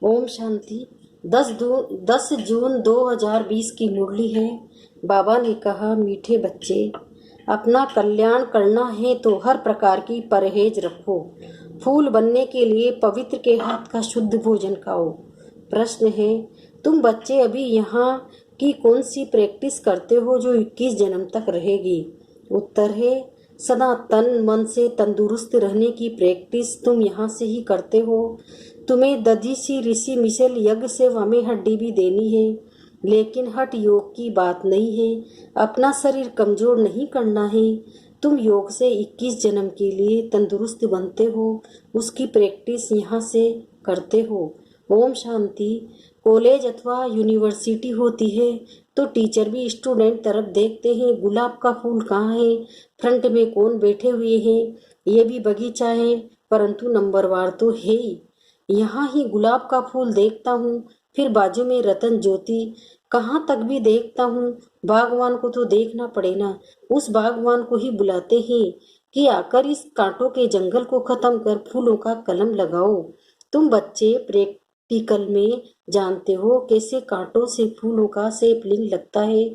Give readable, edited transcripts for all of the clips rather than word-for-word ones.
ओम शांति। 10 जून 2020 की मुरली है। बाबा ने कहा, मीठे बच्चे, अपना कल्याण करना है तो हर प्रकार की परहेज रखो। फूल बनने के लिए पवित्र के हाथ का शुद्ध भोजन खाओ। प्रश्न है, तुम बच्चे अभी यहाँ की कौन सी प्रैक्टिस करते हो जो 21 जन्म तक रहेगी? उत्तर है, सदा तन मन से तंदुरुस्त रहने की प्रैक्टिस तुम यहाँ से ही करते हो। तुम्हें दधीसी ऋषि मिशेल यज्ञ से हमें हड्डी भी देनी है, लेकिन हठ योग की बात नहीं है। अपना शरीर कमजोर नहीं करना है। तुम योग से 21 जन्म के लिए तंदुरुस्त बनते हो, उसकी प्रैक्टिस यहाँ से करते हो। ओम शांति। कॉलेज अथवा यूनिवर्सिटी होती है तो टीचर भी स्टूडेंट तरफ देखते हैं, गुलाब का फूल कहाँ है, फ्रंट में कौन बैठे हुए हैं। ये भी बगीचा है, परंतु नंबरवार तो है ही। यहाँ ही गुलाब का फूल देखता हूँ, फिर बाजू में रतन ज्योति, कहाँ तक भी देखता हूँ। बागवान को तो देखना पड़े ना, उस बागवान को ही बुलाते हैं कि आकर इस कांटों के जंगल को खत्म कर फूलों का कलम लगाओ। तुम बच्चे प्रैक्टिकल में जानते हो कैसे कांटों से फूलों का सेपलिंग लगता है।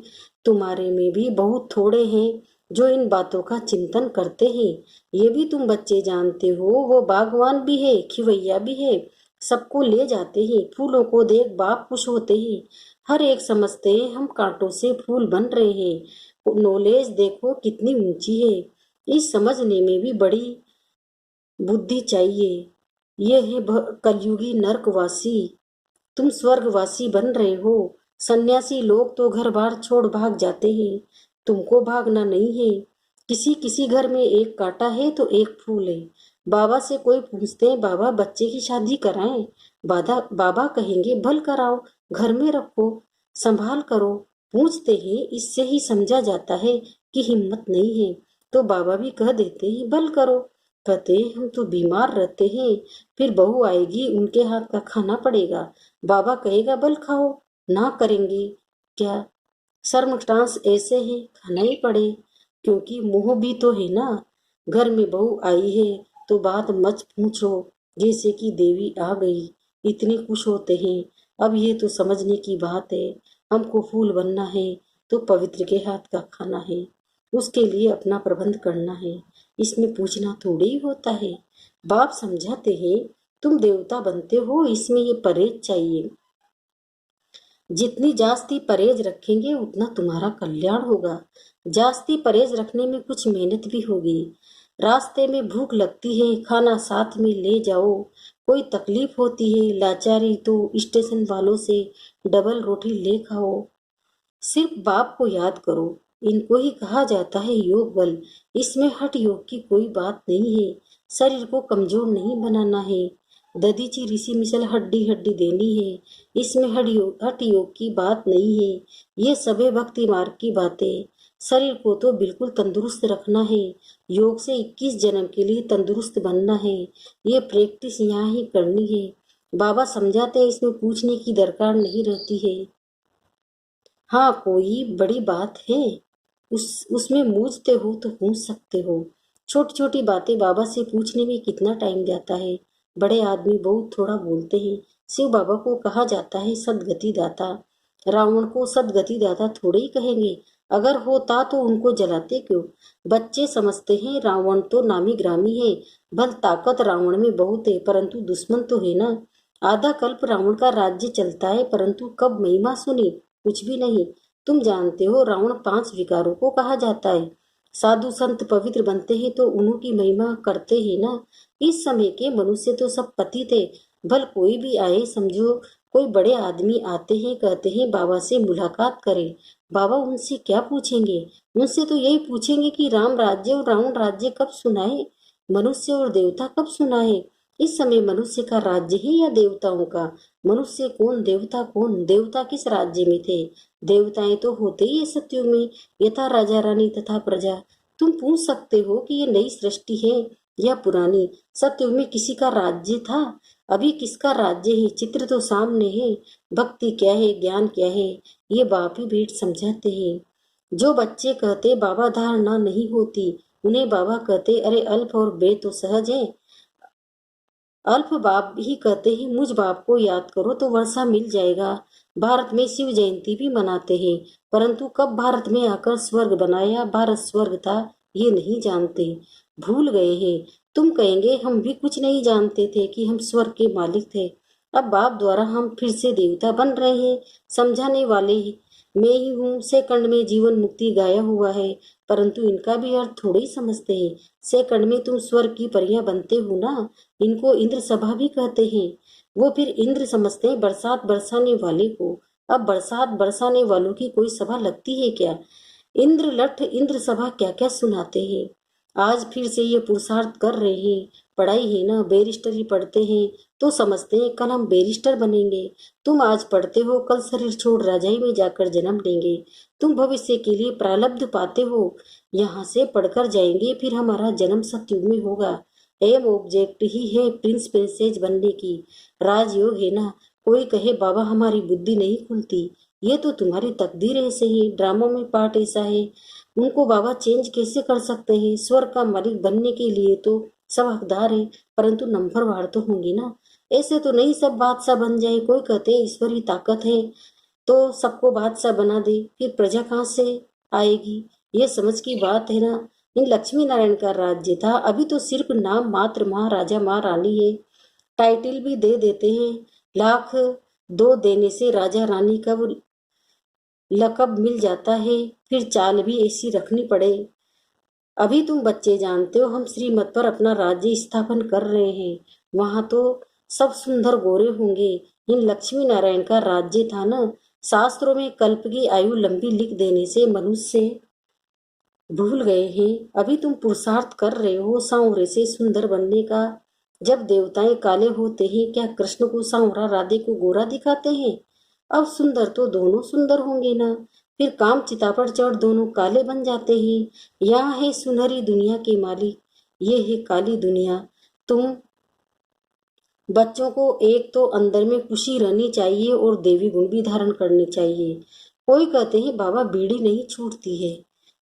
तुम्हारे में भी बहुत थोड़े हैं जो इन बातों का चिंतन करते हैं। ये भी तुम बच्चे जानते हो, वो बागवान भी है, खिवैया भी है, सबको ले जाते हैं। फूलों को देख बाप खुश होते हैं। हर एक समझते हैं हम कांटों से फूल बन रहे हैं। नॉलेज देखो कितनी ऊंची है। इस समझने में भी बड़ी बुद्धि चाहिए। ये है कलयुगी नरकवासी। तुम स्वर्गवासी बन रहे हो। सन्यासी लोग तो घर बार छोड़ भाग जाते हैं, तुमको भागना नहीं है। किसी किसी घर में एक कांटा है तो एक फूल है। बाबा से कोई पूछते हैं, बाबा बच्चे की शादी कराएं? बाबा कहेंगे, भल कराओ, घर में रखो, संभाल करो। पूछते हैं, इससे ही समझा जाता है कि हिम्मत नहीं है। तो बाबा भी कह देते हैं, भल करो। कहते हैं, हम तो बीमार रहते हैं, फिर बहू आएगी, उनके हाथ का खाना पड़ेगा। बाबा कहेगा, बल खाओ। ना करेंगे क्या? सर्मस्टांस ऐसे है, खाना ही पड़े, क्योंकि मोह भी तो है ना। घर में बहू आई है तो बात मत पूछो, जैसे कि देवी आ गई, इतने खुश होते हैं। अब ये तो समझने की बात है, हमको फूल बनना है तो पवित्र के हाथ का खाना है, उसके लिए अपना प्रबंध करना है। इसमें पूछना थोड़ी ही होता है। बाप समझाते हैं, तुम देवता बनते हो, इसमें ये परहेज चाहिए। जितनी जास्ती परहेज रखेंगे उतना तुम्हारा कल्याण होगा। जास्ती परहेज रखने में कुछ मेहनत भी होगी। रास्ते में भूख लगती है, खाना साथ में ले जाओ। कोई तकलीफ होती है, लाचारी, तो स्टेशन वालों से डबल रोटी ले खाओ। सिर्फ बाप को याद करो। इनको ही कहा जाता है योग बल। इसमें हठ योग की कोई बात नहीं है। शरीर को कमजोर नहीं बनाना है। दधीची ऋषि मिसल हड्डी हड्डी देनी है। इसमें हठ योग की बात नहीं है। ये सभी भक्ति मार्ग की बातें। शरीर को तो बिल्कुल तंदुरुस्त रखना है। योग से 21 जन्म के लिए तंदुरुस्त बनना है। ये प्रैक्टिस यहाँ ही करनी है। बाबा समझाते हैं, इसमें पूछने की दरकार नहीं रहती है। हाँ, कोई बड़ी बात है उसमें पूछते हो तो पूछ सकते हो। छोटी छोटी बातें बाबा से पूछने में कितना टाइम जाता है। बड़े आदमी बहुत थोड़ा बोलते हैं। शिव बाबा को कहा जाता है सदगति दाता। रावण को सदगति दाता थोड़े ही कहेंगे। अगर होता तो उनको जलाते क्यों? बच्चे समझते हैं रावण तो नामी ग्रामी है। भल ताकत रावण में बहुत है, परंतु दुश्मन तो है ना। आधा कल्प रावण का राज्य चलता है, परंतु कब महिमा सुनी? कुछ भी नहीं। तुम जानते हो, रावण 5 विकारों को कहा जाता है। साधु संत पवित्र बनते हैं तो उन्हीं की महिमा करते हैं ना। इस समय के मनुष्य तो सब पतित थे। भल कोई भी आए, समझो कोई बड़े आदमी आते हैं, कहते हैं बाबा से मुलाकात करें। बाबा उनसे क्या पूछेंगे? उनसे तो यही पूछेंगे कि राम राज्य और रावण राज्य कब सुनाए, मनुष्य और देवता कब सुनाए। इस समय मनुष्य का राज्य है या देवताओं का? मनुष्य कौन, देवता कौन? देवता किस राज्य में थे? देवताएं तो होते ही है सत्युग में, यथा राजा रानी तथा प्रजा। तुम पूछ सकते हो कि ये नई सृष्टि है या पुरानी। सत्युग में किसी का राज्य था, अभी किसका राज्य है? चित्र तो सामने है। भक्ति क्या है, ज्ञान क्या है, ये बाप ही भेंट समझाते हैं। जो बच्चे कहते बाबा धारणा नहीं होती, उन्हें बाबा कहते, अरे अल्प और बे तो सहज है। अल्प बाप ही कहते हैं, मुझ बाप को याद करो तो वर्षा मिल जाएगा। भारत में शिव जयंती भी मनाते हैं, परंतु कब भारत में आकर स्वर्ग बनाया, भारत स्वर्ग था, ये नहीं जानते, भूल गए हैं। तुम कहेंगे हम भी कुछ नहीं जानते थे कि हम स्वर्ग के मालिक थे। अब बाप द्वारा हम फिर से देवता बन रहे हैं। समझाने वाले मैं ही हूँ। सेकंड में जीवन मुक्ति गाया हुआ है, परंतु इनका भी अर्थ थोड़े ही समझते हैं। सेकंड में तुम स्वर्ग की परियां बनते हो ना, इनको इंद्र सभा भी कहते हैं। वो फिर इंद्र समझते हैं बरसात बरसाने वाले को। अब बरसात बरसाने वालों की कोई सभा लगती है क्या? इंद्र लठ इंद्र सभा क्या क्या सुनाते हैं। आज फिर से ये पुरुषार्थ कर रहे हैं। पढ़ाई है ना, बैरिस्टरी पढ़ते हैं तो समझते हैं कल हम बैरिस्टर बनेंगे। तुम आज पढ़ते हो, कल शरीर छोड़ राजाई में जाकर जन्म लेंगे। तुम भविष्य के लिए प्रारब्ध पाते हो, यहाँ से पढ़कर जाएंगे, फिर हमारा जन्म सतयुग में होगा। एम ऑब्जेक्ट ही है प्रिंस प्रिंसेस बनने की। राजयोग है ना। कोई कहे बाबा हमारी बुद्धि नहीं खुलती, ये तो तुम्हारी तकदीर ऐसे ही, ड्रामों में पार्ट ऐसा है। उनको बाबा चेंज कैसे कर सकते हैं? स्वर्ग का मालिक बनने के लिए तो सब हकदार है, परंतु नंबरवार तो होंगे ना। ऐसे तो नहीं सब बादशाह बन जाए। कोई कहते हैं ईश्वरी ताकत है तो सबको बादशाह बना दे, फिर प्रजा कहाँ से आएगी? ये समझ की बात है ना। इन लक्ष्मी नारायण का राज्य था, अभी तो सिर्फ नाम मात्र महाराजा महारानी है। टाइटल भी दे देते हैं। लाख दो देने से राजा रानी का वो लकब मिल जाता है, फिर चाल भी ऐसी रखनी पड़े। अभी तुम बच्चे जानते हो हम श्रीमत पर अपना राज्य स्थापन कर रहे हैं, वहां तो सब सुंदर गोरे होंगे। इन लक्ष्मी नारायण का राज्य था ना। शास्त्रों में कल्प की आयु लंबी लिख देने से मनुष्य भूल गए हैं। अभी तुम पुरुषार्थ कर रहे हो सांवरे से सुंदर बनने का। जब देवताएं काले होते हैं, क्या कृष्ण को सांवरा राधे को गोरा दिखाते हैं? अब सुंदर तो दोनों सुंदर होंगे ना। फिर काम चिता पर चढ़ दोनों काले बन जाते हैं। यहाँ है सुनहरी दुनिया के मालिक, ये है काली दुनिया। तुम बच्चों को एक तो अंदर में खुशी रहनी चाहिए और देवी गुण भी धारण करने चाहिए। कोई कहते हैं बाबा बीड़ी नहीं छूटती है।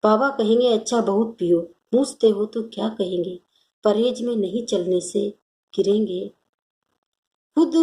बाबा कहेंगे अच्छा बहुत पियो। पूछते हो तो क्या कहेंगे? परहेज में नहीं चलने से गिरेंगे। खुद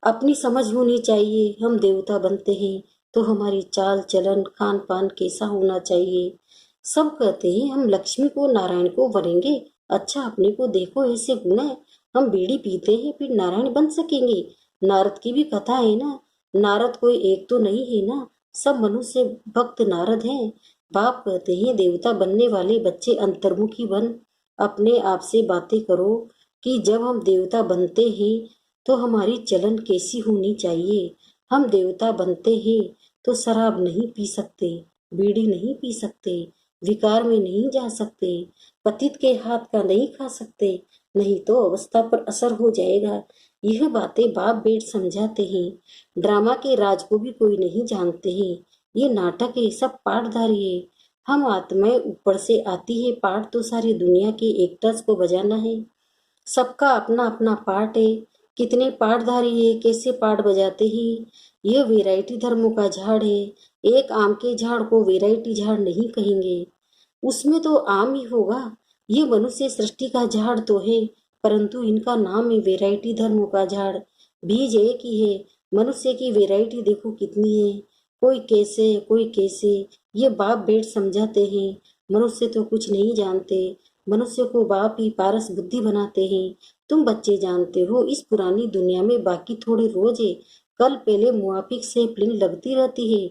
अपनी समझ होनी चाहिए। हम देवता बनते हैं तो हमारी चाल चलन खान पान कैसा होना चाहिए। सब कहते हैं हम लक्ष्मी को नारायण को बनेंगे। अच्छा अपने को देखो, ऐसे गुण है। हम बीड़ी पीते हैं फिर नारायण बन सकेंगे? नारद की भी कथा है ना। नारद कोई एक तो नहीं है ना, सब मनुष्य भक्त नारद हैं। बाप कहते हैं देवता बनने वाले बच्चे अंतर्मुखी बन अपने आप से बातें करो कि जब हम देवता बनते हैं तो हमारी चलन कैसी होनी चाहिए। हम देवता बनते हैं तो शराब नहीं पी सकते, बीड़ी नहीं पी सकते, विकार में नहीं जा सकते, पतित के हाथ का नहीं खा सकते, नहीं तो अवस्था पर असर हो जाएगा। यह बातें बाप बेट समझाते हैं। ड्रामा के राज को भी कोई नहीं जानते हैं। ये नाटक है, सब पाठधारी है। हम आत्माएं ऊपर से आती है, पाठ तो सारी दुनिया के एक्टर्स को बजाना है। सबका अपना अपना पार्ट है। कितने पाठधारी है, कैसे पाठ बजाते हैं। यह वैरायटी धर्मों का झाड़ है। एक आम के झाड़ को वैरायटी झाड़ नहीं कहेंगे, उसमें तो आम ही होगा। ये मनुष्य सृष्टि का झाड़ तो है, परंतु इनका नाम है वैरायटी धर्मों का झाड़। बीज एक ही है। मनुष्य की वैरायटी देखो कितनी है, कोई कैसे कोई कैसे। ये बाप बेट समझाते हैं। मनुष्य तो कुछ नहीं जानते। मनुष्य को बाप ही पारस बुद्धि बनाते हैं। तुम बच्चे जानते हो इस पुरानी दुनिया में बाकी थोड़े रोज है, कल पहले मुआफिक से फिल्म लगती रहती है।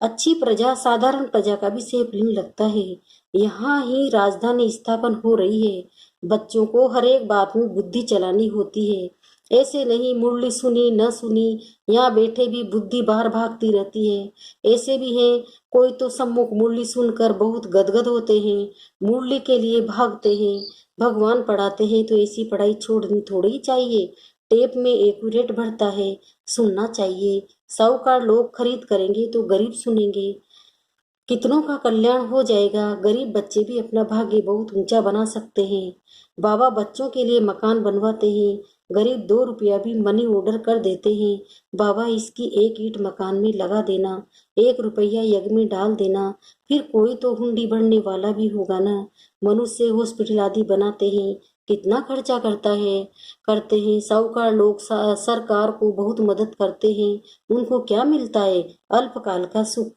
अच्छी प्रजा साधारण प्रजा का भी सेफलिंग लगता है। यहाँ ही राजधानी स्थापन हो रही है। बच्चों को हर एक बात में बुद्धि चलानी होती है। ऐसे नहीं मुरली सुनी न सुनी, यहाँ बैठे भी बुद्धि बाहर भागती रहती है। ऐसे भी है, कोई तो सम्मुख मुरली सुनकर बहुत गदगद होते हैं, मुरली के लिए भागते हैं। भगवान पढ़ाते हैं तो ऐसी पढ़ाई छोड़नी थोड़ी ही चाहिए। टेप में एक्यूरेट बढ़ता है, सुनना चाहिए। साहूकार लोग खरीद करेंगे तो गरीब सुनेंगे। कितनों का कल्याण हो जाएगा। गरीब बच्चे भी अपना भाग्य बहुत ऊंचा बना सकते हैं। बाबा बच्चों के लिए मकान बनवाते हैं। गरीब 2 रुपया भी मनी ऑर्डर कर देते हैं। बाबा इसकी एक ईंट मकान में लगा देना, 1 रुपया यज्ञ में डाल देना, फिर कोई तो हुंडी भरने वाला भी होगा ना। मनुष्य हॉस्पिटल आदि बनाते हैं, कितना खर्चा करते हैं। साहूकार लोग सरकार को बहुत मदद करते हैं, उनको क्या मिलता है? अल्पकाल का सुख।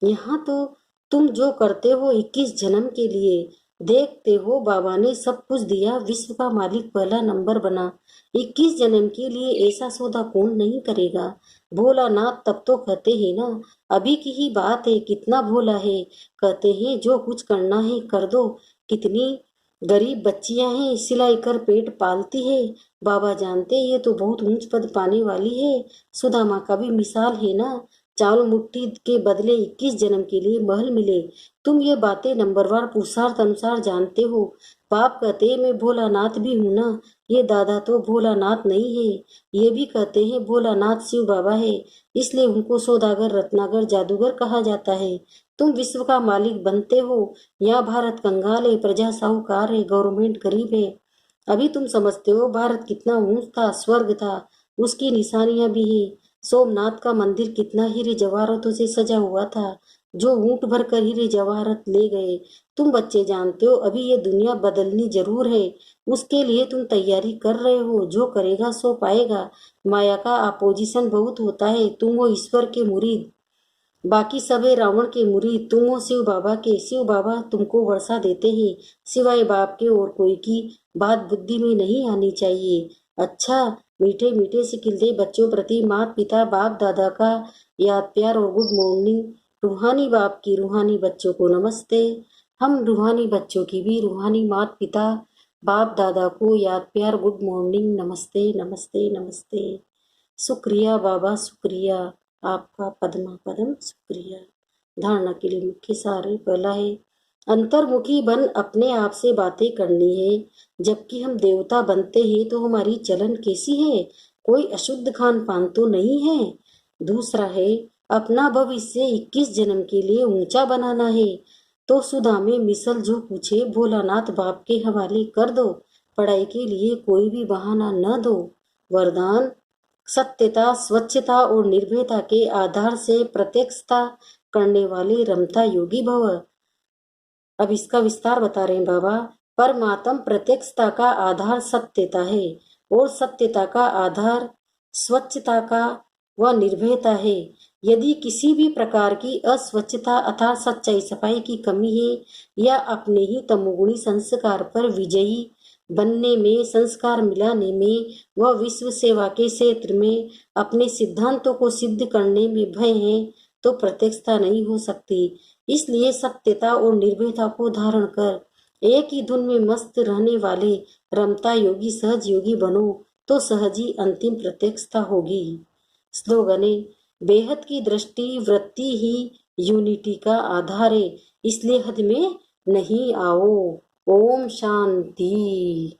यहाँ तो तुम जो करते हो 21 जन्म के लिए। देखते हो बाबा ने सब कुछ दिया, विश्व का मालिक पहला नंबर बना। 21 जन्म के लिए ऐसा सौदा कौन नहीं करेगा? भोलानाथ तब तो कहते हैं ना, अभी की ही बात है, कितना भोला है। कहते हैं जो कुछ करना है कर दो। कितनी गरीब बच्चियां हैं, सिलाई कर पेट पालती है। बाबा जानते ये तो बहुत ऊंच पद पाने वाली है। सुदामा का भी मिसाल है ना, चावल मुट्ठी के बदले 21 जन्म के लिए महल मिले। तुम ये बातें नंबरवार पुरुषार्थ अनुसार जानते हो। बाप कहते हैं मैं भोलानाथ भी हूँ ना, ये दादा तो भोलानाथ नहीं है। ये भी कहते हैं भोलानाथ शिव बाबा है, इसलिए उनको सौदागर, रत्नागर, जादूगर कहा जाता है। तुम विश्व का मालिक बनते हो। यहाँ भारत कंगाल है, प्रजा साहूकार है, गवर्नमेंट गरीब है। अभी तुम समझते हो भारत कितना ऊंच था, स्वर्ग था, उसकी निशानियां भी है। सोमनाथ का मंदिर कितना हीरे जवाहरातों से सजा हुआ था, जो ऊंट भरकर हीरे जवाहरात ले गए। तुम बच्चे जानते हो अभी ये दुनिया बदलनी जरूर है, उसके लिए तुम तैयारी कर रहे हो। जो करेगा सो पाएगा। माया का अपोजिशन बहुत होता है। तुम हो ईश्वर के मुरीद, बाकी सब है रावण के मुरीद। तुम हो शिव बाबा के, शिव बाबा तुमको वर्षा देते हैं। सिवाय बाप के और कोई की बात बुद्धि में नहीं आनी चाहिए। अच्छा, मीठे मीठे से खिलते बच्चों प्रति माता पिता बाप दादा का याद प्यार और गुड मॉर्निंग। रूहानी बाप की रूहानी बच्चों को नमस्ते। हम रूहानी बच्चों की भी रूहानी माता पिता बाप दादा को याद प्यार गुड मॉर्निंग, नमस्ते नमस्ते नमस्ते। शुक्रिया बाबा, शुक्रिया आपका पद्मा पदम, शुक्रिया। धारणा के लिए मुख्य सार पहला है, अंतर्मुखी बन अपने आप से बातें करनी है। जबकि हम देवता बनते हैं तो हमारी चलन कैसी है? कोई अशुद्ध खान पान तो नहीं है। दूसरा है, अपना भविष्य 21 जन्म के लिए ऊंचा बनाना है। तो सुधा में मिसल जो पूछे भोलानाथ बाप के हवाले कर दो। पढ़ाई के लिए कोई भी बहाना न दो। वरदान, सत्यता, स्वच्छता और निर्भयता के आधार से प्रत्यक्षता करने वाले रमता योगी भव। अब इसका विस्तार बता रहे हैं बाबा। परमात्म प्रत्यक्षता का आधार सत्यता है और सत्यता का आधार स्वच्छता का व निर्भयता है। यदि किसी भी प्रकार की अस्वच्छता अर्थात सच्चाई सफाई की कमी है या अपने ही तमोगुणी संस्कार पर विजयी बनने में, संस्कार मिलाने में व विश्व सेवा के क्षेत्र में अपने सिद्धांतों को सिद्ध करने में भय है, तो प्रत्यक्षता नहीं हो सकती। इसलिए सत्यता और निर्भयता को धारण कर एक ही धुन में मस्त रहने वाले रमता योगी सहज योगी बनो, तो सहज ही अंतिम प्रत्यक्षता होगी। स्लोगन है, बेहद की दृष्टि वृत्ति ही यूनिटी का आधार है, इसलिए हद में नहीं आओ। ओम शांति।